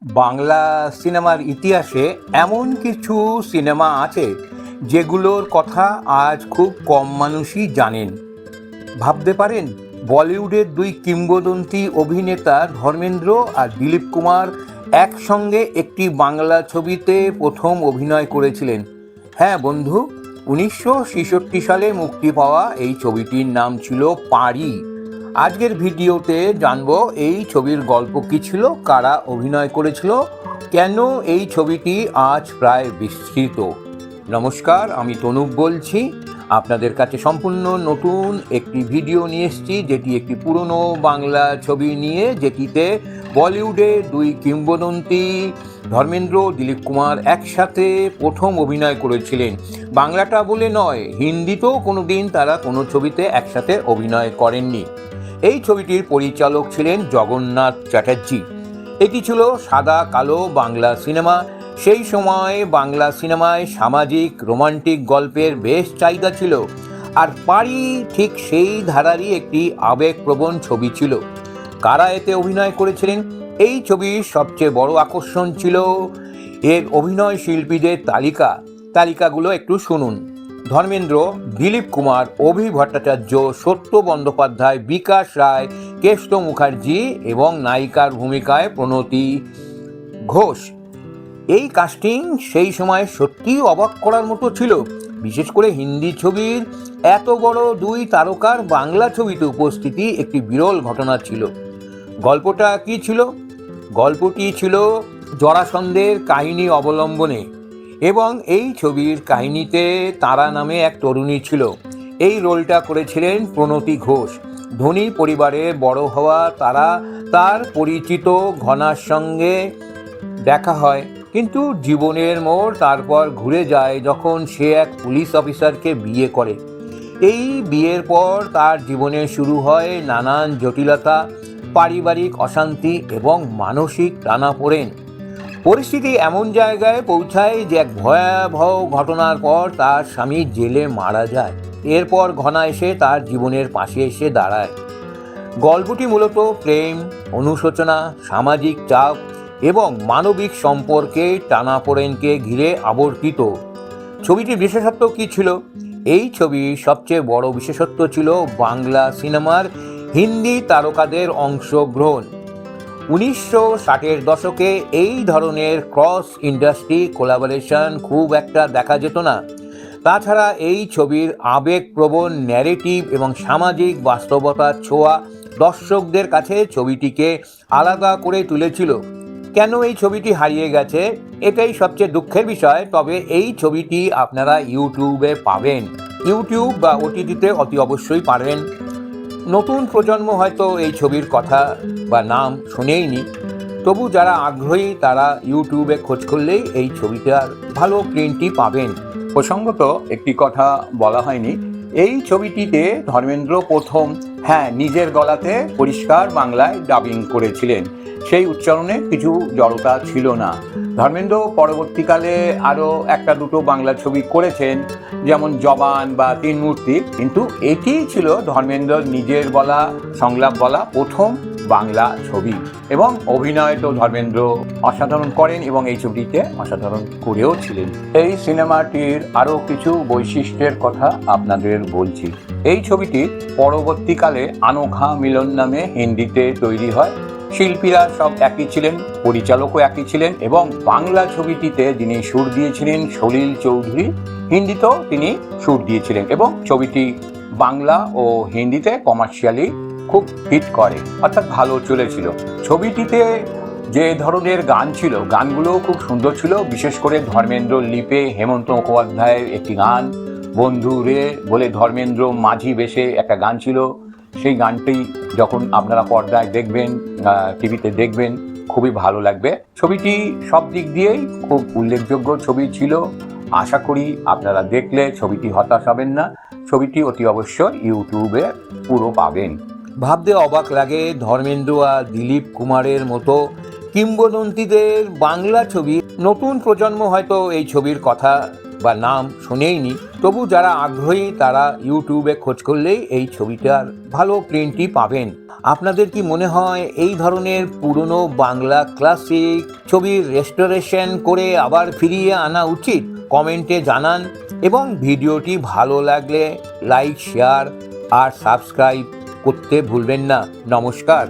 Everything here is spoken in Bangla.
বাংলা সিনেমার ইতিহাসে এমন কিছু সিনেমা আছে যেগুলোর কথা আজ খুব কম মানুষই জানেন। ভাবতে পারেন, বলিউডের দুই কিংবদন্তি অভিনেতা ধর্মেন্দ্র আর দিলীপ কুমার একসঙ্গে একটি বাংলা ছবিতে প্রথম অভিনয় করেছিলেন। হ্যাঁ বন্ধু, 1966 সালে মুক্তি পাওয়া এই ছবিটির নাম ছিল পারি। আজকের ভিডিওতে জানবো এই ছবির গল্প কী ছিল, কারা অভিনয় করেছিল, কেন এই ছবিটি আজ প্রায় বিস্মৃত। নমস্কার, আমি তনুপ বলছি। আপনাদের কাছে সম্পূর্ণ নতুন একটি ভিডিও নিয়ে এসেছি, যেটি একটি পুরনো বাংলা ছবি নিয়ে, যেটিতে বলিউডের দুই কিংবদন্তি ধর্মেন্দ্র দিলীপ কুমার একসাথে প্রথম অভিনয় করেছিলেন। বাংলাটা বলে নয়, হিন্দিতেও কোনো দিন তারা কোনো ছবিতে একসাথে অভিনয় করেননি। এই ছবিটির পরিচালক ছিলেন জগন্নাথ চ্যাটার্জি। এটি ছিল সাদা কালো বাংলা সিনেমা। সেই সময় বাংলা সিনেমায় সামাজিক রোমান্টিক গল্পের বেশ চাহিদা ছিল, আর পারি ঠিক সেই ধারারই একটি আবেগপ্রবণ ছবি ছিল। কারা এতে অভিনয় করেছিলেন? এই ছবির সবচেয়ে বড় আকর্ষণ ছিল এর অভিনয় শিল্পীদের তালিকাগুলো একটু শুনুন। ধর্মেন্দ্র, দিলীপ কুমার, অভি ভট্টাচার্য, সত্য বন্দ্যোপাধ্যায়, বিকাশ রায়, কেষ্ট মুখার্জি এবং নায়িকার ভূমিকায় প্রণতি ঘোষ। এই কাস্টিং সেই সময় সত্যিই অবাক করার মতো ছিল। বিশেষ করে হিন্দি ছবির এত বড় দুই তারকার বাংলা ছবিতে উপস্থিতি একটি বিরল ঘটনা ছিল। গল্পটা কি ছিল? গল্পটি ছিল জরাসন্ধের কাহিনী অবলম্বনে, এবং এই ছবির কাহিনীতে তারা নামে এক তরুণী ছিল। এই রোলটা করেছিলেন প্রণতি ঘোষ। ধনী পরিবারে বড় হওয়া তার পরিচিত ঘনার সঙ্গে দেখা হয়, কিন্তু জীবনের মোড় তারপর ঘুরে যায় যখন সে এক পুলিশ অফিসারকে বিয়ে করে। এই বিয়ের পর তার জীবনে শুরু হয় নানান জটিলতা, পারিবারিক অশান্তি এবং মানসিক টানাপোড়েন। পরিস্থিতি এমন জায়গায় পৌঁছায় যে এক ভয়াবহ ঘটনার পর তার স্বামী জেলে মারা যায়। এরপর ঘনা এসে তার জীবনের পাশে এসে দাঁড়ায়। গল্পটি মূলত প্রেম, অনুশোচনা, সামাজিক চাপ এবং মানবিক সম্পর্কে টানাপোড়েনকে ঘিরে আবর্তিত। ছবিটির বিশেষত্ব কী ছিল? এই ছবির সবচেয়ে বড় বিশেষত্ব ছিল বাংলা সিনেমার হিন্দি তারকাদের অংশগ্রহণ। 1960-এর দশকে এই ধরনের ক্রস ইন্ডাস্ট্রি কোলাবোরেশন খুব একটা দেখা যেত না। তাছাড়া এই ছবির আবেগপ্রবণ ন্যারেটিভ এবং সামাজিক বাস্তবতার ছোঁয়া দর্শকদের কাছে ছবিটিকে আলাদা করে তুলেছিল। কেন এই ছবিটি হারিয়ে গেছে, এটাই সবচেয়ে দুঃখের বিষয়। তবে এই ছবিটি আপনারা ইউটিউবে পাবেন। ইউটিউব বা ওটিটিতে অতি অবশ্যই পাবেন। নতুন প্রজন্ম হয়তো এই ছবির কথা বা নাম শুনেইনি, তবু যারা আগ্রহী তারা ইউটিউবে খোঁজ করলেই এই ছবিটার ভালো প্রিন্টটি পাবেন। প্রসঙ্গত একটি কথা বলা হয়নি, এই ছবিটিতে ধর্মেন্দ্র প্রথম নিজের গলাতে পরিষ্কার বাংলায় ডাবিং করেছিলেন। সেই উচ্চারণে কিছু জড়তা ছিল না। ধর্মেন্দ্র পরবর্তীকালে আরও একটা দুটো বাংলা ছবি করেছেন, যেমন জবান বা তিন মূর্তি, কিন্তু এটিই ছিল ধর্মেন্দ্র নিজের বলা সংলাপ বলা প্রথম বাংলা ছবি। এবং অভিনয় তো ধর্মেন্দ্র অসাধারণ করেন এবং এই ছবিটিতে অসাধারণ করেও ছিলেন। এই সিনেমাটির আরও কিছু বৈশিষ্ট্যের কথা আপনাদের বলছি। এই ছবিটি পরবর্তীকালে আনোখা মিলন নামে হিন্দিতে তৈরি হয়। শিল্পীরা সব একই ছিলেন, পরিচালকও একই ছিলেন, এবং বাংলা ছবিটিতে যিনি সুর দিয়েছিলেন সলিল চৌধুরী, হিন্দিতেও তিনি সুর দিয়েছিলেন, এবং ছবিটি বাংলা ও হিন্দিতে কমার্শিয়ালি খুব হিট করে, অর্থাৎ ভালো চলেছিল। ছবিটিতে যে ধরনের গান ছিল, গানগুলোও খুব সুন্দর ছিল। বিশেষ করে ধর্মেন্দ্র লিপে হেমন্ত মুখোপাধ্যায়ের একটি গান, বন্ধু রে বলে ধর্মেন্দ্র মাঝি বেশে একটা গান ছিল। সেই গানটি যখন আপনারা পর্দায় দেখবেন, টিভিতে দেখবেন, খুবই ভালো লাগবে। ছবিটি সব দিক দিয়েই খুব উল্লেখযোগ্য ছবি ছিল। আশা করি আপনারা দেখলে ছবিটি হতাশ হবেন না। ছবিটি অতি অবশ্যই ইউটিউবে পুরো পাবেন। ভাবতে অবাক লাগে, ধর্মেন্দ্র আর দিলীপ কুমারের মতো কিংবদন্তিদের বাংলা ছবি নতুন প্রজন্ম হয়তো এই ছবির কথা বা নাম শুনেইনি, তবু যারা আগ্রহী তারা ইউটিউবে খোঁজ করলেই এই ছবিটার ভালো প্রিন্টই পাবেন। আপনাদের কি মনে হয় এই ধরনের পুরনো বাংলা ক্লাসিক ছবির রেস্টোরেশন করে আবার ফিরিয়ে আনা উচিত? কমেন্টে জানান এবং ভিডিওটি ভালো লাগলে লাইক, শেয়ার আর সাবস্ক্রাইব করতে ভুলবেন না। নমস্কার।